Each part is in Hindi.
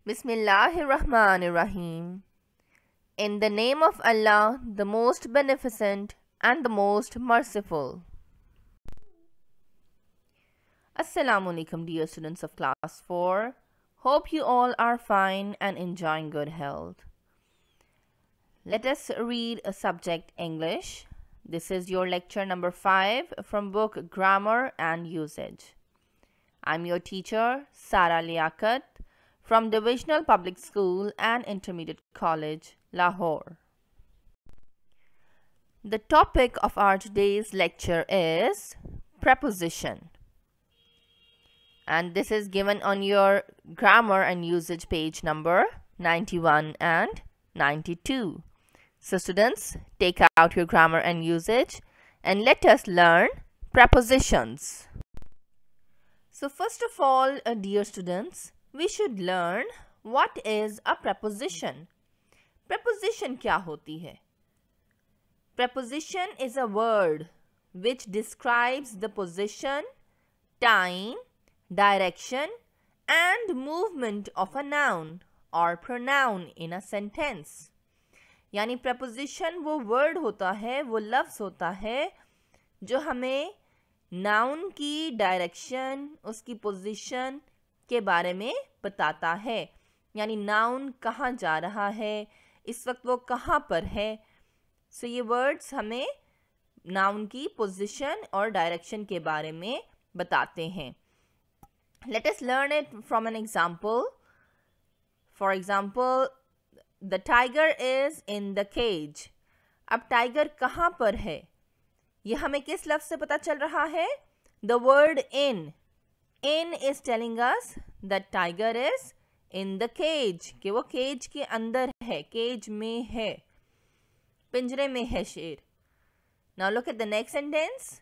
Bismillahirrahmanirrahim. In the name of Allah, the most beneficent and the most merciful. Assalamu alaikum, dear students of class 4. Hope you all are fine and enjoying good health. Let us read a subject English. This is your lecture number 5 from book Grammar and Usage. I'm your teacher, Sara Liaquat, from Divisional Public School and Intermediate College, Lahore. The topic of our today's lecture is preposition. And this is given on your grammar and usage page number 91 and 92. So students, take out your grammar and usage and let us learn prepositions. So first of all, dear students, we should learn what is a preposition. Preposition क्या होती है? Preposition is a word which describes the position, time, direction and movement of a noun or pronoun in a sentence. यानी preposition वो word होता है, वो लफ्ज़ होता है जो हमें noun की direction, उसकी position के बारे में बताता है. यानी noun कहाँ जा रहा है, इस वक्त वो कहाँ पर है. सो ये वर्ड्स हमें noun की पोजीशन और डायरेक्शन के बारे में बताते हैं. Let us learn it from an example. For example, the tiger is in the cage. अब टाइगर कहाँ पर है, ये हमें किस लफ्ज़ से पता चल रहा है? The word in. In is telling us that tiger is in the cage. कि वो केज के अंदर है, केज में है, पिंजरे में है शेर. Now look at the next sentence.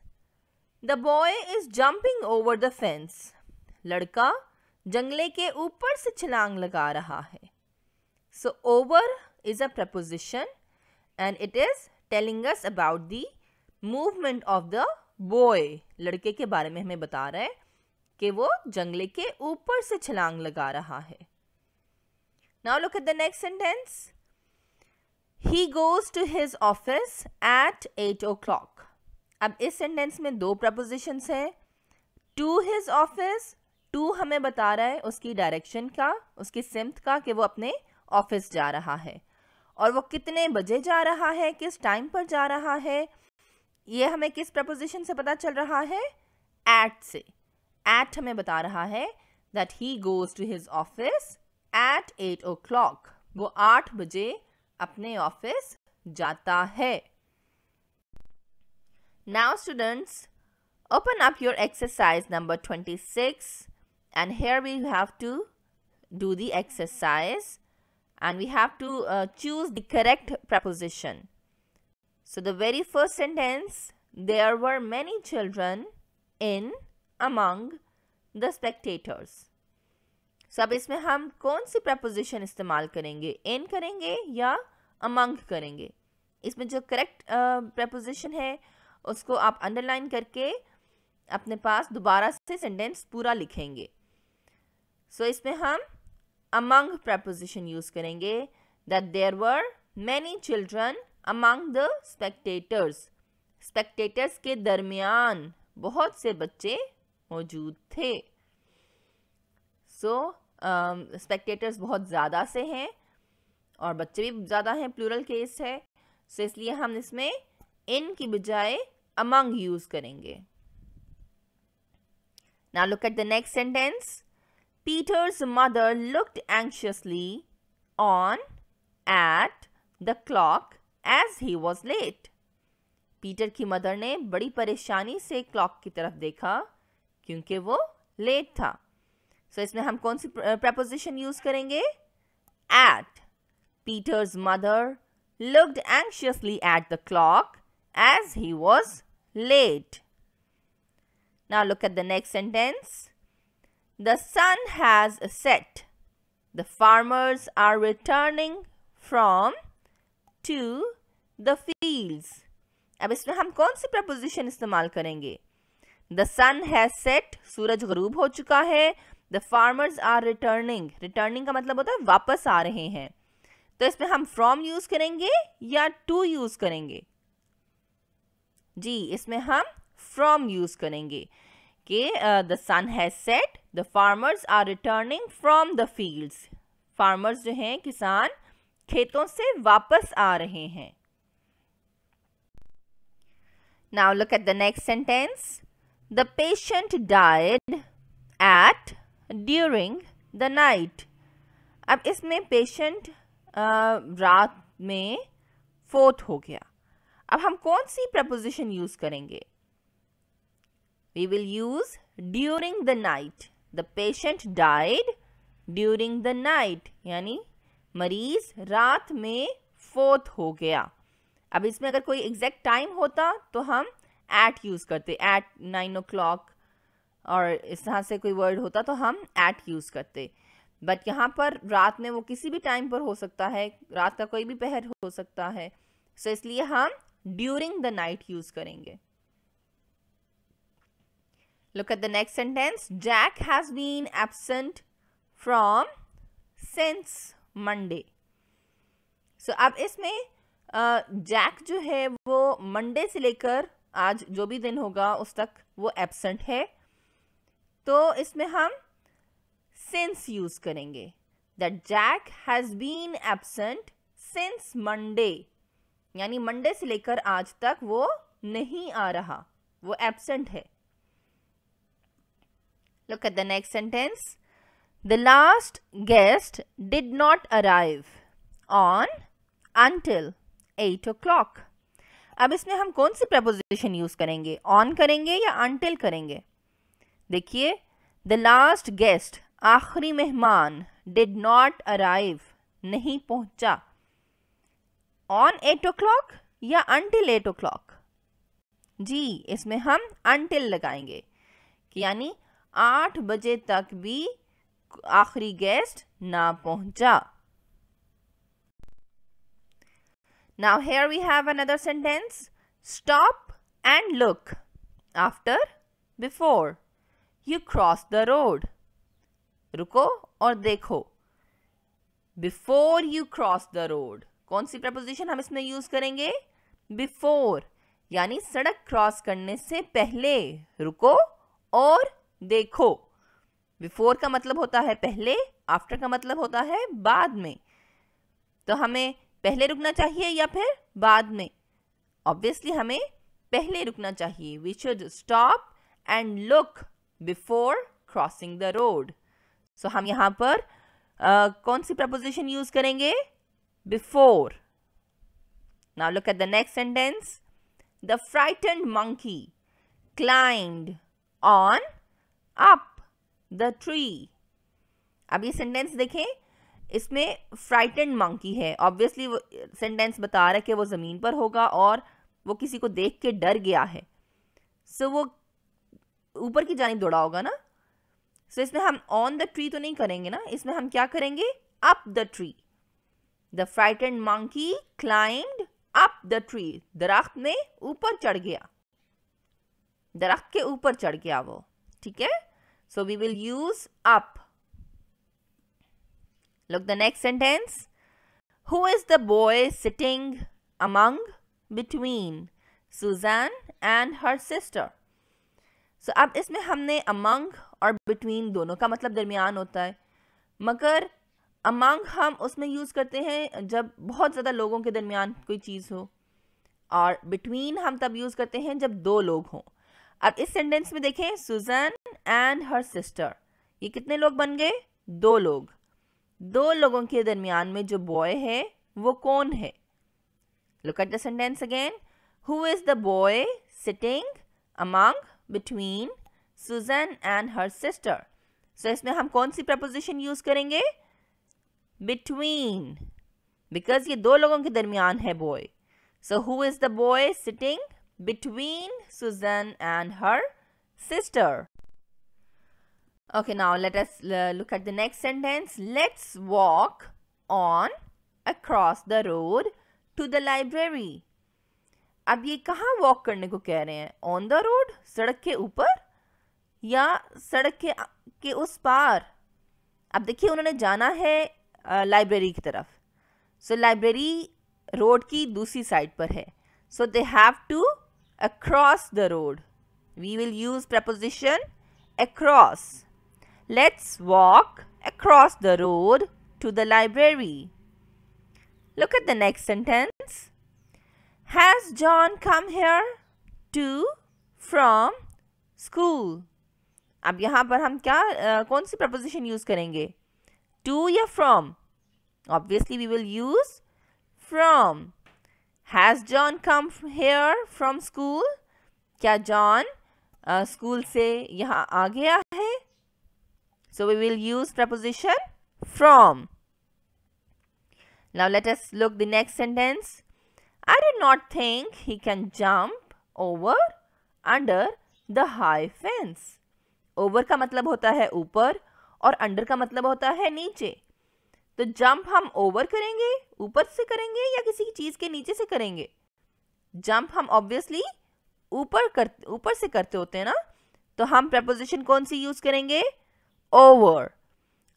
The boy is jumping over the fence. लड़का जंगले के ऊपर से छलांग लगा रहा है. So over is a preposition and it is telling us about the movement of the boy. लड़के के बारे में हमें बता रहा है कि वो जंगले के ऊपर से छलांग लगा रहा है. Now look at the next sentence. He goes to his office at 8 o'clock. अब इस सेंटेंस में दो prepositions हैं. To his office, to हमें बता रहा है उसकी डायरेक्शन का, उसकी सिमत का, कि वो अपने ऑफिस जा रहा है. और वो कितने बजे जा रहा है, किस टाइम पर जा रहा है, ये हमें किस preposition से पता चल रहा है? At से. At हमें बता रहा है that he goes to his office at 8 o'clock. वो 8 बजे अपने ऑफिस जाता है. Now students, open up your exercise number 26 and here we have to do the exercise and we have to choose the correct preposition. So the very first sentence, there were many children in among the spectators. So अब इसमें हम कौन सी preposition इस्तेमाल करेंगे? In करेंगे या among करेंगे? इसमें जो correct preposition है उसको आप underline करके अपने पास दोबारा से sentence पूरा लिखेंगे. So इसमें हम among preposition use करेंगे. That there were many children among the spectators. Spectators के दरमियान बहुत से बच्चे मौजूद थे. So spectators बहुत ज़्यादा से हैं और बच्चे भी ज़्यादा हैं, प्लूरल केस है. So इसलिए हम इसमें in की बजाय among यूज़ करेंगे. Now look at the next sentence. Peter's mother looked anxiously on at the clock as he was late. Peter की मदर ने बड़ी परेशानी से क्लॉक की तरफ देखा क्योंकि वो लेट था. So इसमें हम कौन सी preposition यूज करेंगे? At. Peter's mother looked anxiously at the clock as he was late. Now look at the next sentence. The sun has set. The farmers are returning from to the fields. अब इसमें हम कौन सी preposition इस्तेमाल करेंगे? The sun has set, सूरज गरूब हो चुका है. The farmers are returning, returning का मतलब होता है वापस आ रहे हैं, तो इसमें हम फ्रॉम यूज करेंगे या टू यूज करेंगे? जी, इसमें हम फ्रॉम यूज करेंगे कि the sun has set the farmers are returning from the fields, farmers जो हैं किसान खेतों से वापस आ रहे हैं। Now look at the next sentence. The patient died at during the night. अब इसमें patient रात में फोर्थ हो गया। अब हम कौन सी preposition यूज करेंगे? We will use during the night. The patient died during the night, यानी मरीज रात में फोर्थ हो गया। अब इसमें अगर कोई एग्जैक्ट टाइम होता तो हम एट यूज करते, एट 9 o'clock, और इस तरह से कोई वर्ड होता तो हम एट यूज करते, बट यहाँ पर रात में वो किसी भी टाइम पर हो सकता है, रात का कोई भी पहर हो सकता है, सो इसलिए हम ड्यूरिंग द नाइट यूज करेंगे। Look at the next sentence, Jack has been absent from since Monday. So अब इसमें जैक जो है वो मंडे से लेकर आज जो भी दिन होगा उस तक वो एब्सेंट है, तो इसमें हम सिंस यूज करेंगे, that Jack has been absent since Monday, यानी मंडे से लेकर आज तक वो नहीं आ रहा, वो एब्सेंट है। Look at the next sentence, the last guest did not arrive on until 8 o'clock. अब इसमें हम कौन सी preposition यूज करेंगे? ऑन करेंगे या until करेंगे? देखिए, the last guest, आखिरी मेहमान, did not arrive, नहीं पहुंचा, on 8 o'clock या until 8 o'clock? जी, इसमें हम until लगाएंगे कि यानी 8 बजे तक भी आखिरी गेस्ट ना पहुंचा। Now here we have another sentence. Stop and look after before you cross the road. रुको और देखो before you cross the road. कौन सी preposition हम इसमें यूज करेंगे? Before, यानी सड़क क्रॉस करने से पहले रुको और देखो। Before का मतलब होता है पहले, after का मतलब होता है बाद में, तो हमें पहले रुकना चाहिए या फिर बाद में? ऑब्वियसली हमें पहले रुकना चाहिए। We should stop and look before crossing the road. So हम यहाँ पर कौन सी प्रपोजिशन यूज करेंगे? Before. Now look at the next sentence, the frightened monkey climbed on up the tree. अब ये सेंटेंस देखें, इसमें फ्राइटेंड मंकी है, ऑब्वियसली वो सेंटेंस बता रहा है कि वो जमीन पर होगा और वो किसी को देख के डर गया है, सो वो ऊपर की जानिब दौड़ा होगा ना। सो इसमें हम ऑन द ट्री तो नहीं करेंगे ना, इसमें हम क्या करेंगे? Up the tree. The frightened monkey climbed up the tree, दरख्त में ऊपर चढ़ गया, दरख्त के ऊपर चढ़ गया वो, ठीक है। So we will use up. Look the next sentence. Who is the boy sitting among between Suzanne and her sister? So अब इसमें हमने among और between दोनों का मतलब दरमियान होता है, मगर among हम उसमें यूज करते हैं जब बहुत ज़्यादा लोगों के दरमियान कोई चीज़ हो, और between हम तब यूज करते हैं जब दो लोग हों। अब इस सेंटेंस में देखें, Suzanne and her sister, ये कितने लोग बन गए? दो लोग। दो लोगों के दरमियान में जो बॉय है वो कौन है? Look at the sentence again, who is the boy sitting among between Susan and her sister. So इसमें हम कौन सी प्रपोजिशन यूज करेंगे? बिटवीन, बिकॉज ये दो लोगों के दरमियान है boy. So who is the boy sitting between Susan and her sister. Okay, now let us look at the next sentence. Let's walk on across the road to the library. अब ये कहाँ वॉक करने को कह रहे हैं? ऑन द रोड, सड़क के ऊपर, या सड़क के उस पार। अब देखिए उन्होंने जाना है लाइब्रेरी की तरफ, सो लाइब्रेरी रोड की दूसरी साइड पर है, so they have to across the road. We will use preposition across. Let's walk across the road to the library. Look at the next sentence. Has John come here to from school? अब यहाँ पर हम क्या कौन सी preposition यूज करेंगे, to या from? Obviously we will use from. Has John come here from school? क्या जॉन स्कूल से यहाँ आ गया है? So we will use preposition from. Now let us look the next sentence. I do not think he can jump over under the high fence. Over का मतलब होता है ऊपर और under का मतलब होता है नीचे। तो जंप हम ओवर करेंगे, ऊपर से करेंगे या किसी चीज के नीचे से करेंगे? जंप हम ऑब्वियसली ऊपर से करते होते हैं ना, तो हम preposition कौन सी यूज करेंगे? Over.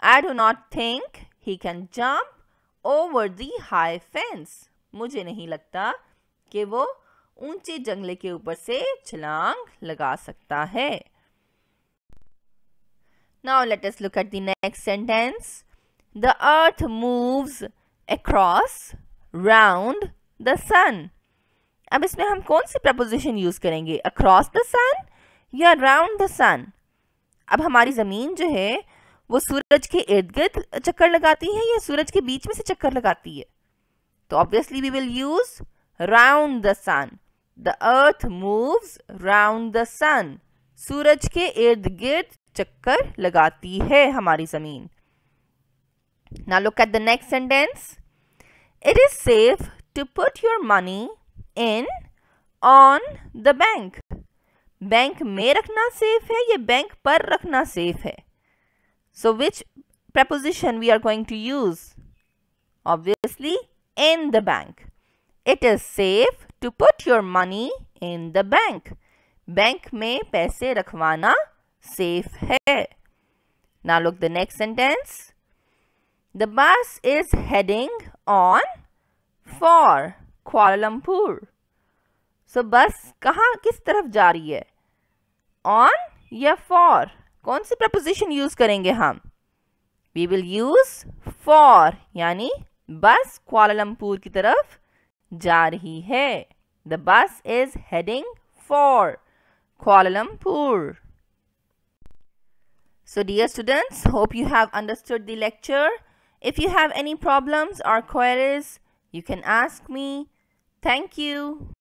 I do not think he can jump over the high fence. मुझे नहीं लगता कि वो ऊंचे जंगले के ऊपर से छलांग लगा सकता है। Now let us look at the next sentence. The earth moves across round the sun. अब इसमें हम कौन सी preposition यूज करेंगे, across the sun या round the sun? अब हमारी जमीन जो है वो सूरज के इर्द गिर्द चक्कर लगाती है या सूरज के बीच में से चक्कर लगाती है? तो obviously we will use round the sun. The earth moves round the sun. सूरज के इर्द गिर्द चक्कर लगाती है हमारी जमीन। Now look at the next sentence. It is safe to put your money in on the bank. Bank में रखना सेफ है या बैंक पर रखना सेफ है? So which preposition we are going to use? Obviously in the bank. It is safe to put your money in the bank. Bank में पैसे रखवाना सेफ है। Now look the next sentence. The bus is heading on for Kuala Lumpur. So बस कहाँ किस तरफ जा रही है, on या for? कौन सी preposition यूज करेंगे हम? We will use for, यानी बस कुआलालंपुर की तरफ जा रही है। The bus is heading for Kuala Lumpur. So dear students, hope you have understood the lecture. If you have any problems or queries, you can ask me. Thank you.